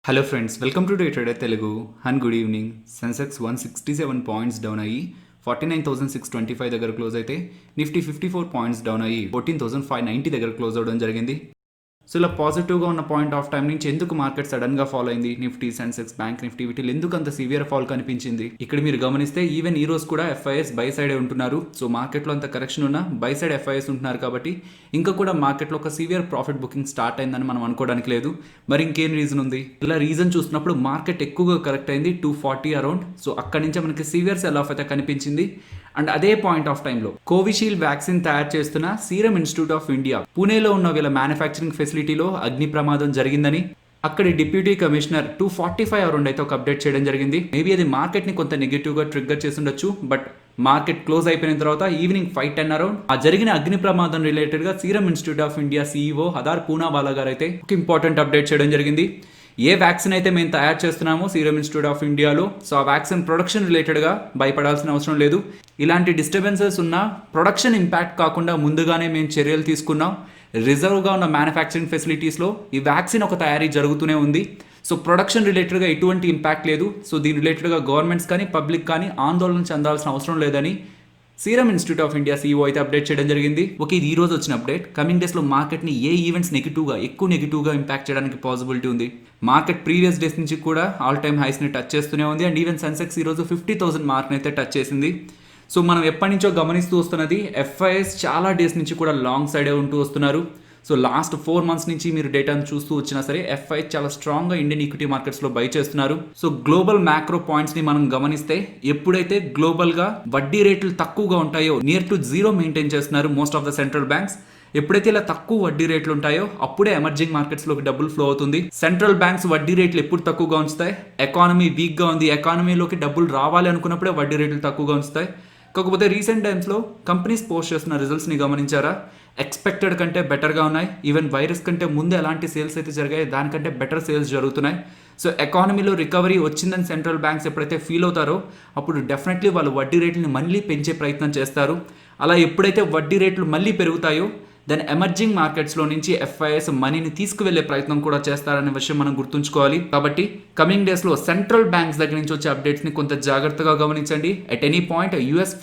Hello friends, welcome to day trader Telugu and good evening. Sensex 167 points down అయ్యి 49,625 దగ్గర close అయితే Nifty 54 points down అయ్యి 14,590 దగ్గర క్లోజ్ అవ్వడం జరిగింది. సో ఇలా పాజిటివ్గా ఉన్న పాయింట్ ఆఫ్ టైం నుంచి ఎందుకు మార్కెట్ సడన్గా ఫాలో అయింది? నిఫ్టీ, సెన్సెక్స్, బ్యాంక్ నిఫ్టీ వీటిలో ఎందుకు అంత సివియర్ ఫాల్ కనిపించింది? ఇక్కడ మీరు గమనిస్తే ఈవెన్ ఈ రోజు కూడా ఎఫ్ఐఎస్ బై సైడే ఉంటున్నారు. సో మార్కెట్లో అంత కరెక్షన్ ఉన్నా బై సైడ్ ఎఫ్ఐఎస్ ఉంటున్నారు కాబట్టి ఇంకా కూడా మార్కెట్లో ఒక సివియర్ ప్రాఫిట్ బుకింగ్ స్టార్ట్ అయిందని మనం అనుకోవడానికి లేదు. మరి ఇంకేం రీజన్ ఉంది? ఇలా రీజన్ చూసినప్పుడు మార్కెట్ ఎక్కువగా కరెక్ట్ అయింది 240 అరౌండ్. సో అక్కడి నుంచి మనకి సివియర్ సెల్ ఆఫ్ అయితే కనిపించింది. అండ్ అదే పాయింట్ ఆఫ్ టైంలో కోవిషీల్డ్ వ్యాక్సిన్ తయారు చేస్తున్న సీరం ఇన్స్టిట్యూట్ ఆఫ్ ఇండియా పూణేలో ఉన్న వీళ్ళ మ్యానుఫ్యాక్చరింగ్ ఫెసిలిటీలో అగ్ని ప్రమాదం జరిగిందని అక్కడి డిప్యూటీ కమిషనర్ 245 అరౌండ్ అయితే ఒక అప్డేట్ చేయడం జరిగింది. మేబీ అది మార్కెట్ని కొంత నెగిటివ్గా ట్రిగ్గర్ చేసి ఉండొచ్చు. బట్ మార్కెట్ క్లోజ్ అయిపోయిన తర్వాత ఈవినింగ్ 5:10 అరౌండ్ ఆ జరిగిన అగ్ని ప్రమాదం రిలేటెడ్గా serum institute of India CEO Adar Poonawalla గారు అయితే ఒక ఇంపార్టెంట్ అప్డేట్ చేయడం జరిగింది. ఏ వ్యాక్సిన్ అయితే మేము తయారు చేస్తున్నామో సీరం ఇన్స్టిట్యూట్ ఆఫ్ ఇండియాలో, సో ఆ వ్యాక్సిన్ ప్రొడక్షన్ రిలేటెడ్గా భయపడాల్సిన అవసరం లేదు. ఇలాంటి డిస్టర్బెన్సెస్ ఉన్న ప్రొడక్షన్ ఇంపాక్ట్ కాకుండా ముందుగానే మేము చర్యలు తీసుకున్నాం. రిజర్వ్గా ఉన్న మ్యానుఫ్యాక్చరింగ్ ఫెసిలిటీస్లో ఈ వ్యాక్సిన్ ఒక తయారీ జరుగుతూనే ఉంది. సో ప్రొడక్షన్ రిలేటెడ్గా ఎటువంటి ఇంపాక్ట్ లేదు. సో దీని రిలేటెడ్గా గవర్నమెంట్స్ కానీ పబ్లిక్ కానీ ఆందోళన చెందాల్సిన అవసరం లేదని serum institute of India CEO అయితే అప్డేట్ చేయడం జరిగింది. ఓకే, ఇది ఈ రోజు వచ్చిన అప్డేట్. కమింగ్ డేస్లో మార్కెట్ని ఏ ఈవెంట్స్ ఎక్కువ నెగిటివ్గా ఇంపాక్ట్ చేయడానికి పాసిబిలిటీ ఉంది? మార్కెట్ ప్రీవియస్ డేస్ నుంచి కూడా ఆల్ టైమ్ హైస్ని టచ్ చేస్తూనే ఉంది. అండ్ ఈవెన్ సెన్సెక్స్ ఈరోజు 50,000 మార్క్ని అయితే టచ్ చేసింది. సో మనం ఎప్పటి నుంచో గమనిస్తూ వస్తున్నది ఎఫ్ఐఎస్ చాలా డేస్ నుంచి కూడా లాంగ్ సైడే ఉంటూ వస్తున్నారు. సో లాస్ట్ 4 months నుంచి మీరు డేటాను చూస్తూ వచ్చినా సరే ఎఫ్ఐ చాలా స్ట్రాంగ్గా ఇండియన్ ఈక్విటీ మార్కెట్స్లో బై చేస్తున్నారు. సో గ్లోబల్ మ్యాక్రో పాయింట్స్ని మనం గమనిస్తే ఎప్పుడైతే గ్లోబల్గా వడ్డీ రేట్లు తక్కువగా ఉంటాయో నియర్ టు జీరో మెయింటైన్ చేస్తున్నారు most of the central banks. ఎప్పుడైతే ఇలా తక్కువ వడ్డీ రేట్లు ఉంటాయో అప్పుడే ఎమర్జింగ్ మార్కెట్స్లోకి డబ్బులు ఫ్లో అవుతుంది. సెంట్రల్ బ్యాంక్స్ వడ్డీ రేట్లు ఎప్పుడు తక్కువగా ఉంచుతాయి? ఎకానమీ వీక్గా ఉంది, ఎకానమీలోకి డబ్బులు రావాలి అనుకున్నప్పుడే వడ్డీ రేట్లు తక్కువగా ఉంచుతాయి. కాకపోతే రీసెంట్ టైమ్స్లో కంపెనీస్ పోస్ట్ చేస్తున్న రిజల్ట్స్ని గమనించారా? ఎక్స్పెక్టెడ్ కంటే బెటర్గా ఉన్నాయి. ఈవెన్ వైరస్ కంటే ముందు ఎలాంటి సేల్స్ అయితే జరిగాయి దానికంటే బెటర్ సేల్స్ జరుగుతున్నాయి. సో ఎకానమీలో రికవరీ వచ్చిందని సెంట్రల్ బ్యాంక్స్ ఎప్పుడైతే ఫీల్ అవుతారో అప్పుడు డెఫినెట్లీ వాళ్ళు వడ్డీ రేట్లని మళ్ళీ పెంచే ప్రయత్నం చేస్తారు. అలా ఎప్పుడైతే వడ్డీ రేట్లు మళ్ళీ పెరుగుతాయో దెన్ ఎమర్జింగ్ మార్కెట్స్లో నుంచి ఎఫ్ఐఎస్ మనీని తీసుకువెళ్లే ప్రయత్నం కూడా చేస్తారనే విషయం మనం గుర్తుంచుకోవాలి. కాబట్టి కమింగ్ డేస్లో సెంట్రల్ బ్యాంక్స్ దగ్గర నుంచి వచ్చే అప్డేట్స్ని కొంత జాగ్రత్తగా గమనించండి. At any point US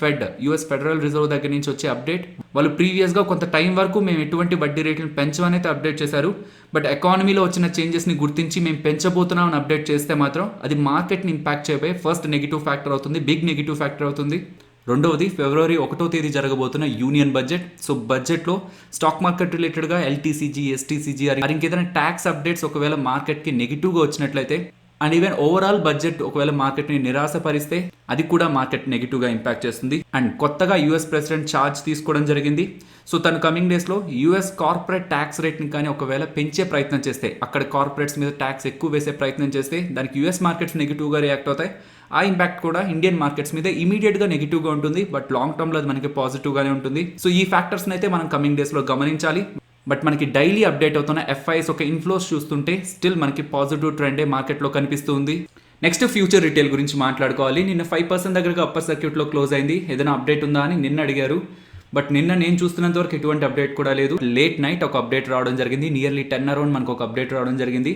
federal reserve దగ్గర నుంచి వచ్చే అప్డేట్ వాళ్ళు ప్రీవియస్గా కొంత టైం వరకు మేము ఎటువంటి వడ్డీ రేట్లను పెంచమని అయితే అప్డేట్ చేశారు. బట్ ఎకానమీలో వచ్చిన చేంజెస్ని గుర్తించి మేము పెంచబోతున్నాం అని అప్డేట్ చేస్తే మాత్రం అది మార్కెట్ని ఇంపాక్ట్ చేయబోయే ఫస్ట్ నెగిటివ్ ఫ్యాక్టర్ అవుతుంది, బిగ్ నెగిటివ్ ఫ్యాక్టర్ అవుతుంది. రెండవది ఫిబ్రవరి 1వ తేదీ జరగబోతున్న యూనియన్ బడ్జెట్. సో బడ్జెట్లో స్టాక్ మార్కెట్ రిలేటెడ్గా ఎల్టీసీజీ, ఎస్టీసీజీ ఇంకేదైనా ట్యాక్స్ అప్డేట్స్ ఒకవేళ మార్కెట్కి నెగిటివ్గా వచ్చినట్లయితే అండ్ ఈవెన్ ఓవరాల్ బడ్జెట్ ఒకవేళ మార్కెట్ని నిరాశపరిస్తే అది కూడా మార్కెట్ నెగిటివ్గా ఇంపాక్ట్ చేస్తుంది. అండ్ కొత్తగా యూఎస్ ప్రెసిడెంట్ ఛార్జ్ తీసుకోవడం జరిగింది. సో తను కమింగ్ డేస్లో యూఎస్ కార్పొరేట్ ట్యాక్స్ రేట్ని కానీ ఒకవేళ పెంచే ప్రయత్నం చేస్తే, అక్కడ కార్పొరేట్స్ మీద ట్యాక్స్ ఎక్కువ వేసే ప్రయత్నం చేస్తే దానికి యూఎస్ మార్కెట్స్ నెగిటివ్గా రియాక్ట్ అవుతాయి. ఆ ఇంపాక్ట్ కూడా ఇండియన్ మార్కెట్స్ మీద ఇమీడియట్గా నెగిటివ్గా ఉంటుంది. బట్ లాంగ్ టర్మ్లో అది మనకి పాజిటివ్గానే ఉంటుంది. సో ఈ ఫ్యాక్టర్స్ని అయితే మనం కమింగ్ డేస్లో గమనించాలి. బట్ మనకి డైలీ అప్డేట్ అవుతున్న ఎఫ్ఐఎస్ ఒక ఇన్ఫ్లోస్ చూస్తుంటే స్టిల్ మనకి పాజిటివ్ ట్రెండే మార్కెట్లో కనిపిస్తుంది. నెక్స్ట్ ఫ్యూచర్ రిటైల్ గురించి మాట్లాడుకోవాలి. నిన్న 5% దగ్గరగా అప్పర్ సర్క్యూట్లో క్లోజ్ అయింది. ఏదైనా అప్డేట్ ఉందా అని నిన్న అడిగారు. బట్ నిన్న నేను చూస్తున్నంత వరకు ఎటువంటి అప్డేట్ కూడా లేదు. లేట్ నైట్ ఒక అప్డేట్ రావడం జరిగింది. నియర్లీ 10 అరౌండ్ మనకు ఒక అప్డేట్ రావడం జరిగింది.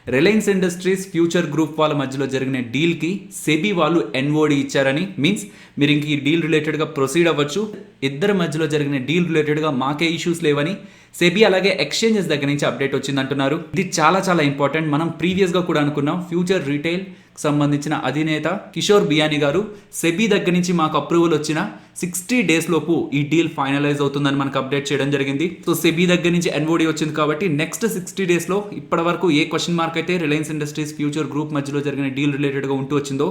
రిలయన్స్ ఇండస్ట్రీస్ ఫ్యూచర్ గ్రూప్ వాళ్ళ మధ్యలో జరిగిన డీల్కి సెబీ వాళ్ళు ఎన్ఓడి ఇచ్చారని, మీన్స్ మీరు ఇంక ఈ డీల్ రిలేటెడ్గా ప్రొసీడ్ అవ్వచ్చు, ఇద్దరి మధ్యలో జరిగిన డీల్ రిలేటెడ్గా మాకే ఇష్యూస్ లేవని సెబీ అలాగే ఎక్స్చేంజెస్ దగ్గర నుంచి అప్డేట్ వచ్చిందంటున్నారు. ఇది చాలా చాలా ఇంపార్టెంట్. మనం ప్రీవియస్గా కూడా అనుకున్నాం ఫ్యూచర్ రీటైల్ సంబంధించిన అధినేత కిషోర్ బియానీ గారు సెబీ దగ్గర నుంచి మాకు అప్రూవల్ వచ్చిన 60 days లోపు ఈ డీల్ ఫైనలైజ్ అవుతుందని మనకు అప్డేట్ చేయడం జరిగింది. సో సెబీ దగ్గర నుంచి ఎన్ఓడి వచ్చింది కాబట్టి నెక్స్ట్ 60 daysలో ఇప్పటి వరకు ఏ క్వశ్చన్ మార్క్ అయితే రిలయన్స్ ఇండస్ట్రీస్ ఫ్యూచర్ గ్రూప్ మధ్యలో జరిగిన డీల్ రిలేటెడ్గా ఉంటూ వచ్చిందో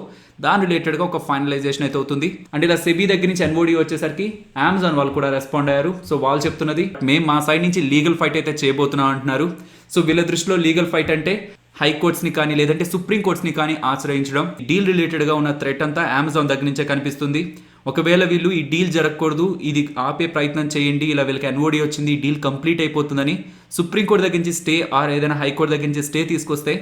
దాని రిలేటెడ్గా ఒక ఫైనలైజేషన్ అయితే అవుతుంది. అండ్ ఇలా సెబీ దగ్గర నుంచి ఎన్ఓడి వచ్చేసరికి అమెజాన్ వాళ్ళు కూడా రెస్పాండ్ అయ్యారు. సో వాళ్ళు చెప్తున్నది మేము మా సైడ్ నుంచి లీగల్ ఫైట్ అయితే చేయబోతున్నాం అంటున్నారు. సో వీళ్ళ దృష్టిలో లీగల్ ఫైట్ అంటే హైకోర్ట్స్ని కానీ లేదంటే సుప్రీం కోర్ట్స్ని కానీ ఆశ్రయించడం. డీల్ రిలేటెడ్గా ఉన్న థ్రెట్ అంతా అమెజాన్ దగ్గర నుంచే కనిపిస్తుంది. ఒకవేళ వీళ్ళు ఈ డీల్ జరగకూడదు, ఇది ఆపే ప్రయత్నం చేయండి, ఇలా వీళ్ళకి ఎన్ఓడి వచ్చింది, ఈ డీల్ కంప్లీట్ అయిపోతుందని సుప్రీంకోర్టు దగ్గర నుంచి స్టే ఆర్ ఏదైనా హైకోర్టు దగ్గర నుంచి స్టే తీసుకొస్తే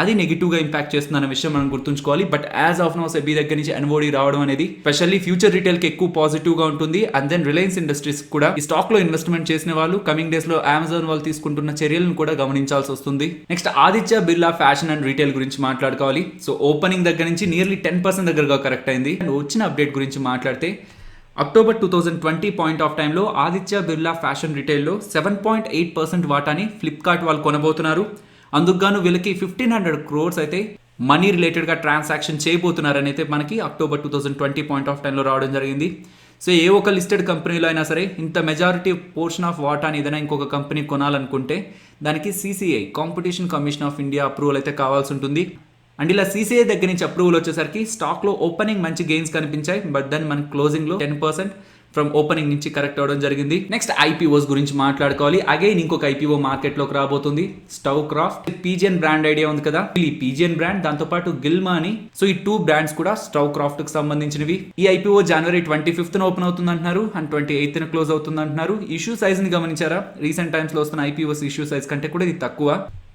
అది నెగిటివ్గా ఇంపాక్ట్ చేస్తుంది అనే విషయం మనం గుర్తుంచుకోవాలి. But as of now SEBI దగ్గర నుంచి ఎన్ఓడి రావడం అనేది స్పెషల్లీ ఫ్యూచర్ రిటైల్కి ఎక్కువ పాజిటివ్గా ఉంటుంది. అండ్ దెన్ రిలయన్స్ ఇండస్ట్రీస్ కూడా ఈ స్టాక్లో ఇన్వెస్ట్మెంట్ చేసిన వాళ్ళు కమింగ్ డేస్లో అమెజాన్ వాళ్ళు తీసుకుంటున్న చర్యలను కూడా గమనించాల్సి వస్తుంది. Next Aditya Birla fashion and retail గురించి మాట్లాడుకోవాలి. సో ఓపెనింగ్ దగ్గర నుంచి నియర్లీ 10% దగ్గరగా కరెక్ట్ అయింది. అండ్ వచ్చిన అప్డేట్ గురించి మాట్లాడితే అక్టోబర్ 2020 పాయింట్ ఆఫ్ టైంలో ఆదిత్య బిర్లా ఫ్యాషన్ రిటైల్లో 7.8% వాటాని ఫ్లిప్కార్ట్ వాళ్ళు కొనబోతున్నారు. అందుకు గాను వీళ్ళకి 1,500 crores అయితే మనీ రిలేటెడ్గా ట్రాన్సాక్షన్ చేయబోతున్నారని అయితే మనకి అక్టోబర్ 2020 పాయింట్ ఆఫ్ టైంలో రావడం జరిగింది. సో ఏ ఒక లిస్టెడ్ కంపెనీలో అయినా సరే ఇంత మెజారిటీ పోర్షన్ ఆఫ్ వాటాని ఏదైనా ఇంకొక కంపెనీ కొనాలనుకుంటే దానికి CCI competition commission of India approval అయితే కావాల్సి ఉంటుంది. అండ్ ఇలా CCI దగ్గర నుంచి అప్రూవల్ వచ్చేసరికి స్టాక్లో ఓపెనింగ్ మంచి గెయిన్స్ కనిపించాయి. బట్ దెన్ మన క్లోజింగ్లో 10% ఫ్రమ్ ఓపెనింగ్ నుంచి కరెక్ట్ అవ్వడం జరిగింది. నెక్స్ట్ IPOs గురించి మాట్లాడుకోవాలి. అగైన్ ఇంకొక IPO మార్కెట్లోకి రాబోతుంది, stove craft. Pigeon brand idea ఉంది కదా, ఈ పీజియన్ బ్రాండ్ దాంతోపాటు గిల్మా అని. సో ఈ 2 బ్రాండ్స్ కూడా స్టవ్ క్రాఫ్ట్ కి సంబంధించినవి. ఈ IPO జనవరి 25th ఓపెన్ అవుతుంది అంటున్నారు అండ్ 28th క్లోజ్ అవుతుంది అంటున్నారు. ఇష్యూ సైజ్ ని గమనించారా? రీసెంట్ టైమ్స్ లో వస్తున్న IPOs ఇష్యూ సైజ్ కంటే కూడా ఇది తక్కువ,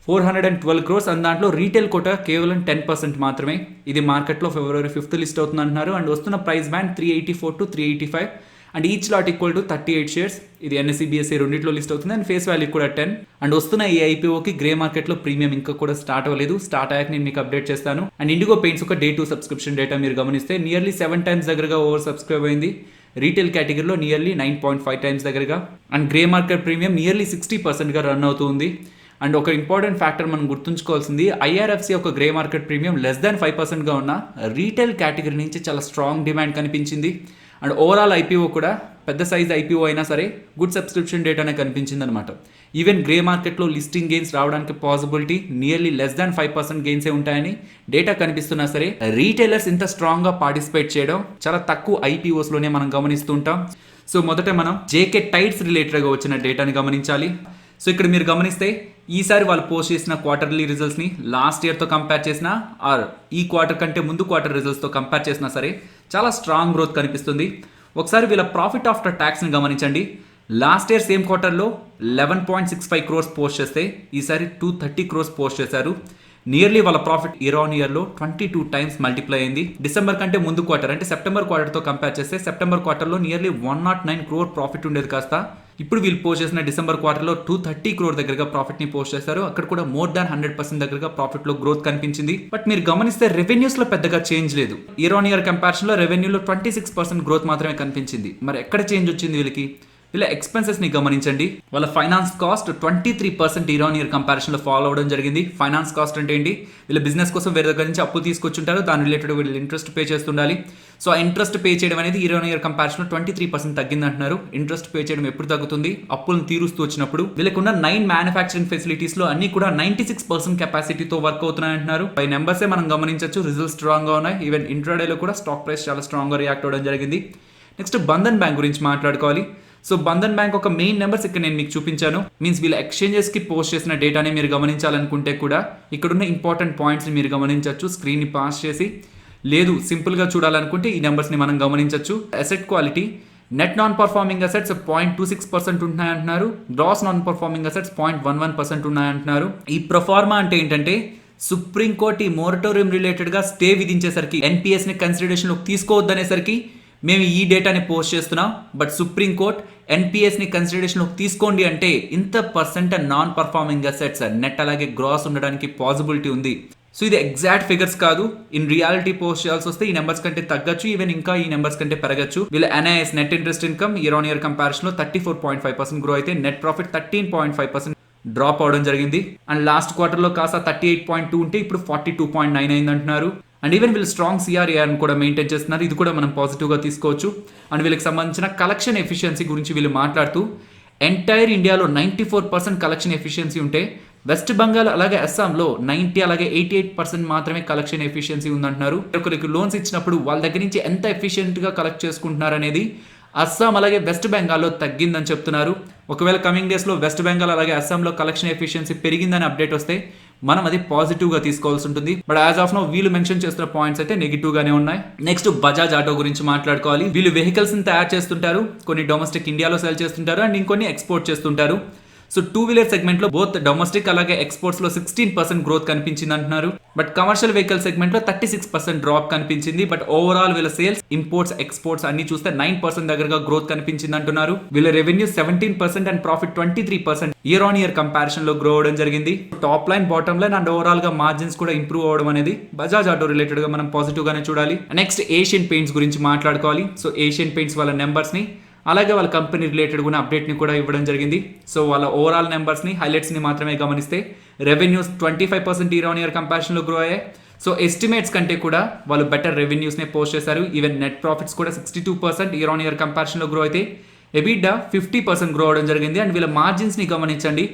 412 crores. అండ్ దాంట్లో రీటైల్ కోటా కేవలం 10% మాత్రమే. ఇది మార్కెట్లో February 5th లిస్ట్ అవుతుంది అంటున్నారు. అండ్ వస్తున్న price band 384 to 385 and each lot equal to 38 shares. ఇది NSE BSE రెండిట్లో లిస్ట్ అవుతుంది అండ్ ఫేస్ వాల్యూ కూడా 10. అండ్ వస్తున్న ఈ IPOకి గ్రే మార్కెట్లో ప్రీమియం ఇంకా కూడా స్టార్ట్ అవ్వలేదు. స్టార్ట్ అయ్యాక నేను మీకు అప్డేట్ చేస్తాను. అండ్ ఇండిగో పెయింట్స్ ఒక Day 2 సబ్స్క్రిప్షన్ డేటా మీరు గమనిస్తే నియర్లీ 7 times దగ్గరగా ఓవర్ సబ్స్క్రైబ్ అయింది. రీటైల్ కేటగిరీలో నియర్లీ 9.5 times దగ్గరగా. And grey market premium nearly 60%గా రన్ అవుతుంది. అండ్ ఒక ఇంపార్టెంట్ ఫ్యాక్టర్ మనం గుర్తుంచుకోవాల్సింది, IRFC ఒక grey market premium less than 5%గా ఉన్న రీటైల్ కేటగిరీ నుంచి చాలా స్ట్రాంగ్ డిమాండ్ కనిపించింది. అండ్ ఓవరాల్ IPO కూడా పెద్ద సైజ్ IPO అయినా సరే గుడ్ సబ్స్క్రిప్షన్ డేటానే కనిపించింది అనమాట. ఈవెన్ గ్రే మార్కెట్లో లిస్టింగ్ గెయిన్స్ రావడానికి పాసిబిలిటీ నియర్లీ లెస్ దాన్ 5% గెయిన్సే ఉంటాయని డేటా కనిపిస్తున్నా సరే రీటైలర్స్ ఇంత స్ట్రాంగ్గా పార్టిసిపేట్ చేయడం చాలా తక్కువ IPOస్లోనే మనం గమనిస్తుంటాం. సో మొదట మనం JK టైర్స్ రిలేటెడ్గా వచ్చిన డేటాని గమనించాలి. సో ఇక్కడ మీరు గమనిస్తే ఈసారి వాళ్ళు పోస్ట్ చేసిన క్వార్టర్లీ రిజల్ట్స్ని లాస్ట్ ఇయర్తో కంపేర్ చేసినా ఆర్ ఈ క్వార్టర్ కంటే ముందు క్వార్టర్ రిజల్ట్స్తో కంపేర్ చేసినా సరే చాలా స్ట్రాంగ్ గ్రోత్ కనిపిస్తుంది. ఒకసారి వీళ్ళ ప్రాఫిట్ ఆఫ్టర్ ట్యాక్స్ని గమనించండి. లాస్ట్ ఇయర్ సేమ్ క్వార్టర్లో 11.65 crores పోస్ట్ చేస్తే ఈసారి 230 crores పోస్ట్ చేశారు. నియర్లీ వాళ్ళ ప్రాఫిట్ ఇయర్ ఆన్ ఇయర్లో 22 times మల్టిప్లై అయింది. డిసెంబర్ కంటే ముందు క్వార్టర్ అంటే సెప్టెంబర్ క్వార్టర్తో కంపేర్ చేస్తే సెప్టెంబర్ క్వార్టర్లో నియర్లీ 109 crore ప్రాఫిట్ ఉండేది కాస్త ఇప్పుడు వీళ్ళు పోస్ట్ చేసిన డిసెంబర్ క్వార్టర్లో 230 crore దగ్గరగా ప్రాఫిట్ని పోస్ట్ చేశారు. అక్కడ కూడా మోర్ దాన్ 100% దగ్గరగా ప్రాఫిట్లో గ్రోత్ కనిపించింది. బట్ మీరు గమనిస్తే రెవెన్యూస్లో పెద్దగా చేంజ్ లేదు. ఇయర్ ఆన్ ఇయర్ కంపారిజన్లో రెవెన్యూలో 26% గ్రోత్ మాత్రమే కనిపించింది. మరి ఎక్కడ చేంజ్ వచ్చింది వీళ్ళకి? వీళ్ళ ఎక్స్పెన్సెస్ని గమనించండి. వాళ్ళ finance cost 23% year on year కంపారిజన్లో ఫాలో అవడం జరిగింది. ఫైనాన్స్ కాస్ట్ అంటే ఏంటి? వీళ్ళ బిజినెస్ కోసం వేరే దగ్గర నుంచి అప్పు తీసుకొచ్చుంటారు, దాని రిలేటెడ్ వీళ్ళు ఇంట్రెస్ట్ పే చేస్తుండాలి. సో ఆ ఇంట్రెస్ట్ పే చేయడం అనేది ఇయర్ ఆన్ ఇయర్ కంపారిజన్లో 23% తగ్గింది అంటున్నారు. ఇంట్రెస్ట్ పే చేయడం ఎప్పుడు తగ్గుతుంది? అప్పులను తీరుస్తూ వచ్చినప్పుడు. వీళ్ళకున్న 9 మ్యానుఫ్యాక్చరింగ్ ఫెసిలిటీస్లో అన్ని కూడా 96% కెపాసిటీతో వర్క్ అవుతున్నాయి అంటున్నారు. పై నెంబర్సే మనం గమనించవచ్చు, రిజల్ట్స్ స్ట్రాంగ్గా ఉన్నాయి. ఈవెన్ ఇంట్రాడేలో కూడా స్టాక్ ప్రైస్ చాలా స్ట్రాంగ్గా రియాక్ట్ అవ్వడం జరిగింది. నెక్స్ట్ బంధన్ బ్యాంక్ గురించి మాట్లాడుకోవాలి. సో బంధన్ బ్యాంక్ ఒక మెయిన్ నెంబర్స్ ఇక్కడ నేను మీకు చూపించాను. మీన్స్ వీళ్ళ ఎక్స్చేంజెస్కి పోస్ట్ చేసిన డేటాని మీరు గమనించాలనుకుంటే కూడా ఇక్కడున్న ఇంపార్టెంట్ పాయింట్స్ని మీరు గమనించవచ్చు. స్క్రీన్ని పాస్ చేసి లేదు సింపుల్గా చూడాలనుకుంటే ఈ నెంబర్స్ని మనం గమనించవచ్చు. Asset quality net non performing assets 0.26% ఉన్నాయంటున్నారు. గ్రాస్ నాన్ పర్ఫార్మింగ్ అసెట్స్ 0.11% ఉన్నాయంటున్నారు. ఈ ప్రొఫార్మా అంటే ఏంటంటే సుప్రీంకోర్టు ఈ మోరటోరియం రిలేటెడ్గా స్టే విధించేసరికి NPSని కన్సిడరేషన్లోకి తీసుకోవద్దనేసరికి మేము ఈ డేటాని పోస్ట్ చేస్తున్నాం. బట్ సుప్రీంకోర్టు NPSని కన్సిడరేషన్లోకి తీసుకోండి అంటే ఇంత percent non performing assets net అలాగే గ్రాస్ ఉండడానికి పాసిబిలిటీ ఉంది. సో ఇది ఎగ్జాక్ట్ ఫిగర్స్ కాదు, ఇన్ రియాలిటీ పోస్ట్ చేయాల్సి వస్తే ఈ నెంబర్స్ కంటే తగ్గచ్చు, ఈవెన్ ఇంకా ఈ నెంబర్స్ కంటే పెరగచ్చు. వీళ్ళ NIS net interest income year on year కంపారిజన్లో 34.5% గ్రో అయితే నెట్ ప్రాఫిట్ 13.5% డ్రాప్ అవడం జరిగింది. అండ్ లాస్ట్ క్వార్టర్లో కాస్త 38.2 ఉంటే ఇప్పుడు 42.9 అయింది అంటున్నారు. అండ్ ఈవెన్ వీళ్ళు స్ట్రాంగ్ CRARని కూడా మెయింటైన్ చేస్తున్నారు. ఇది కూడా మనం పాజిటివ్గా తీసుకోవచ్చు. అండ్ వీళ్ళకి సంబంధించిన కలెక్షన్ ఎఫిషియన్సీ గురించి వీళ్ళు మాట్లాడుతూ ఎంటైర్ ఇండియాలో 94% కలెక్షన్ ఎఫిషియన్సీ ఉంటే వెస్ట్ బెంగాల్ అలాగే అస్సాంలో 90 అలాగే 88% మాత్రమే కలెక్షన్ ఎఫిషియన్సీ ఉందంటున్నారు. ఒకరికి లోన్స్ ఇచ్చినప్పుడు వాళ్ళ దగ్గర నుంచి ఎంత ఎఫిషియెంట్గా కలెక్ట్ చేసుకుంటున్నారు అనేది అస్సాం అలాగే వెస్ట్ బెంగాల్లో తగ్గిందని చెప్తున్నారు. ఒకవేళ కమింగ్ డేస్లో వెస్ట్ బెంగాల్ అలాగే అస్సాంలో కలెక్షన్ ఎఫిషియన్సీ పెరిగిందని అప్డేట్ వస్తే మనం అది పాజిటివ్గా తీసుకోవాల్సి ఉంటుంది. బట్ యాజ్ ఆఫ్ నో వీళ్ళు మెన్షన్ చేస్తున్న పాయింట్స్ అయితే నెగిటివ్గానే ఉన్నాయి. నెక్స్ట్ బజాజ్ ఆటో గురించి మాట్లాడుకోవాలి. వీళ్ళు వెహికల్స్ని తయారు చేస్తుంటారు, కొన్ని డొమెస్టిక్ ఇండియాలో సెల్ చేస్తుంటారు అండ్ ఇంకొన్ని ఎక్స్పోర్ట్ చేస్తుంటారు. సో టూ వీలర్ సెగ్మెంట్ లో బోత్ డొమెస్టిక్ అలాగే ఎక్స్పోర్ట్స్ లో 16% గ్రోత్ కనిపించింది అంటున్నారు. బట్ కమర్షియల్ వెహికల్ సెగ్మెంట్ లో 36% డ్రాప్ కనిపించింది. బట్ ఓవరాల్ వీళ్ళ సేల్స్, ఇంపోర్ట్స్, ఎక్స్పోర్ట్స్ అన్ని చూస్తే 9% దగ్గరగా గ్రోత్ కనిపించింది అంటున్నారు. వీళ్ళ revenue 17% and profit 23% year on year comparison లో గ్రో అవడం జరిగింది. Top line, bottom line and overall గా మార్జిన్స్ కూడా ఇంప్రూవ్ అవడం అనేది బజాజ్ ఆటో రిలేటెడ్ గా మనం పాజిటివ్ గానే చూడాలి. నెక్స్ట్ ఏషియన్ పెయింట్స్ గురించి మాట్లాడుకోవాలి. సో ఏషియన్ పెయింట్స్ వాళ్ళ నెంబర్స్ ని అలాగే వాళ్ళ కంపెనీ రిలేటెడ్ కూడా అప్డేట్ని కూడా ఇవ్వడం జరిగింది. సో వాళ్ళ ఓవరాల్ నెంబర్స్ని, హైలైట్స్ని మాత్రమే గమనిస్తే రెవెన్యూస్ 25% ఇయర్ ఆన్ ఇయర్ కంపారిజన్లో గ్రో అయ్యాయి. సో ఎస్టిమేట్స్ కంటే కూడా వాళ్ళు బెటర్ రెవెన్యూస్నే పోస్ట్ చేశారు. ఈవెన్ నెట్ ప్రాఫిట్స్ కూడా 62% ఇయర్ ఆన్ ఇయర్ కంపారిజన్లో గ్రో అయితే ఎబిడా 50% గ్రో అవడం జరిగింది. అండ్ వీళ్ళ మార్జిన్స్ని గమనించండి.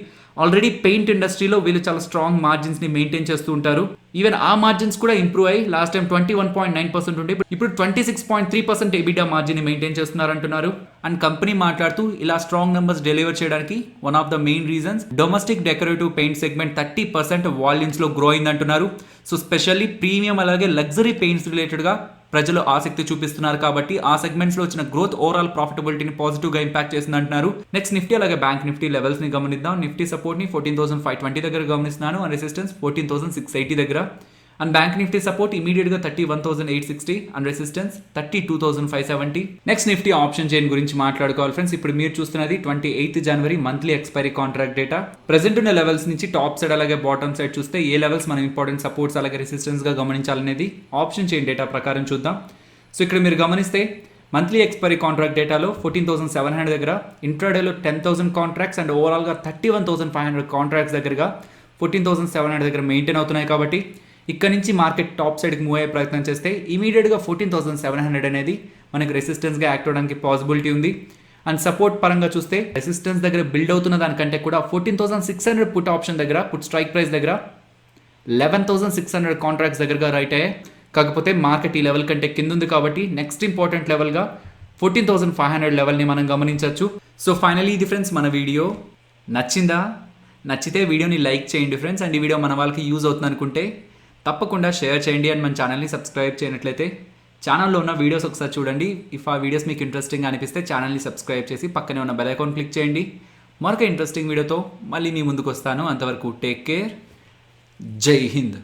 ఆల్రెడీ పెయింట్ ఇండస్ట్రీలో వీళ్ళు చాలా స్ట్రాంగ్ మార్జిన్స్ ని మెయింటైన్ చేస్తూ ఉంటారు. ఈవెన్ ఆ మార్జిన్స్ కూడా ఇంప్రూవ్ అయ్యి లాస్ట్ టైం 21.9% ఉంటే ఇప్పుడు 26.3% ఎబిడా మార్జిన్ ని మెయింటైన్ చేస్తున్నారు అంటున్నారు. అండ్ కంపెనీ మాట్లాడుతూ ఇలా స్ట్రాంగ్ నెంబర్స్ డెలివర్ చేయడానికి one of the main reasons domestic decorative paint segment 30% volumes లో గ్రో అయింది అంటున్నారు. సో స్పెషల్లీ ప్రీమియం అలాగే లగ్జరీ పెయింట్స్ రిలేటెడ్ గా ప్రజలు ఆసక్తి చూపిస్తున్నారు కాబట్టి ఆ సెగ్మెంట్స్ లో వచ్చిన గ్రోత్ ఓవరాల్ ప్రాఫిటబిలిటీని పాజిటివ్ గా ఇంపాక్ట్ చేసింది అంటున్నారు. నెక్స్ట్ నిఫ్టీ అలాగే బ్యాంక్ నిఫ్టీ లెవెల్స్ ని గమనిద్దాం. నిఫ్టీ సపోర్ట్ ని 14,520 దగ్గర గమనిస్తున్నాను అండ్ రెసిస్టెన్స్ 14,680 దగ్గర. And bank Nifty support immediate గా 31,860 and resistance 32,570. Next Nifty option chain గురించి మాట్లాడుకోవాలి ఫ్రెండ్స్. ఇప్పుడు మీరు చూస్తున్నది 28 జనవరి monthly expiry contract data. Present ఉన్న లెవెల్స్ నుంచి టాప్ సైడ్ అలాగే బాటమ్ సైడ్ చూస్తే ఏ లెవెల్స్ మనం ఇంపార్టెంట్ సపోర్ట్స్ అలాగే రెసిస్టెన్స్ గా గమనించాలనేది ఆప్షన్ చైన్ డేటా ప్రకారం చూద్దాం. సో ఇక్కడ మీరు గమనిస్తే మంత్లీ ఎక్స్పైరీ కాంట్రాక్ట్ డేటాలో 14,700 దగ్గర, ఇంట్రాడేలో 10,000 కాంట్రాక్ట్స్ అండ్ ఓవరాల్గా 31,500 కాంట్రాక్ట్స్ దగ్గరగా 14,700 దగ్గర మెయింటైన్ అవుతున్నాయి. కాబట్టి ఇక్కడ నుంచి మార్కెట్ టాప్ సైడ్కి మూవ్ అయ్యే ప్రయత్నం చేస్తే ఇమీడియట్గా 14,700 అనేది మనకి రెసిస్టెన్స్గా యాక్ట్ అవడానికి పాసిబిలిటీ ఉంది. అండ్ సపోర్ట్ పరంగా చూస్తే రెసిస్టెన్స్ దగ్గర బిల్డ్ అవుతున్న దానికంటే కూడా 14,600 పుట్ ఆప్షన్ దగ్గర, పుట్ స్ట్రైక్ ప్రైస్ దగ్గర 11,600 కాంట్రాక్ట్స్ దగ్గరగా రైట్ అయ్యాయి. కాకపోతే మార్కెట్ ఈ లెవెల్ కంటే కింద ఉంది కాబట్టి నెక్స్ట్ ఇంపార్టెంట్ లెవెల్గా 14,500 లెవెల్ని మనం గమనించవచ్చు. సో ఫైనలీ ఇది ఫ్రెండ్స్ మన వీడియో నచ్చిందా? నచ్చితే వీడియోని లైక్ చేయండి ఫ్రెండ్స్. అండ్ ఈ వీడియో మన వాళ్ళకి యూజ్ అవుతుంది అనుకుంటే తప్పకుండా షేర్ చేయండి. అండ్ మన ఛానల్ని సబ్స్క్రైబ్ చేయనట్లయితే ఛానల్లో ఉన్న వీడియోస్ ఒకసారి చూడండి. ఇఫ్ ఆ వీడియోస్ మీకు ఇంట్రెస్టింగ్ అనిపిస్తే ఛానల్ని సబ్స్క్రైబ్ చేసి పక్కనే ఉన్న బెల్ ఐకాన్ క్లిక్ చేయండి. మరొక ఇంట్రెస్టింగ్ వీడియోతో మళ్ళీ మీ ముందుకు వస్తాను. అంతవరకు టేక్ కేర్. జై హింద్.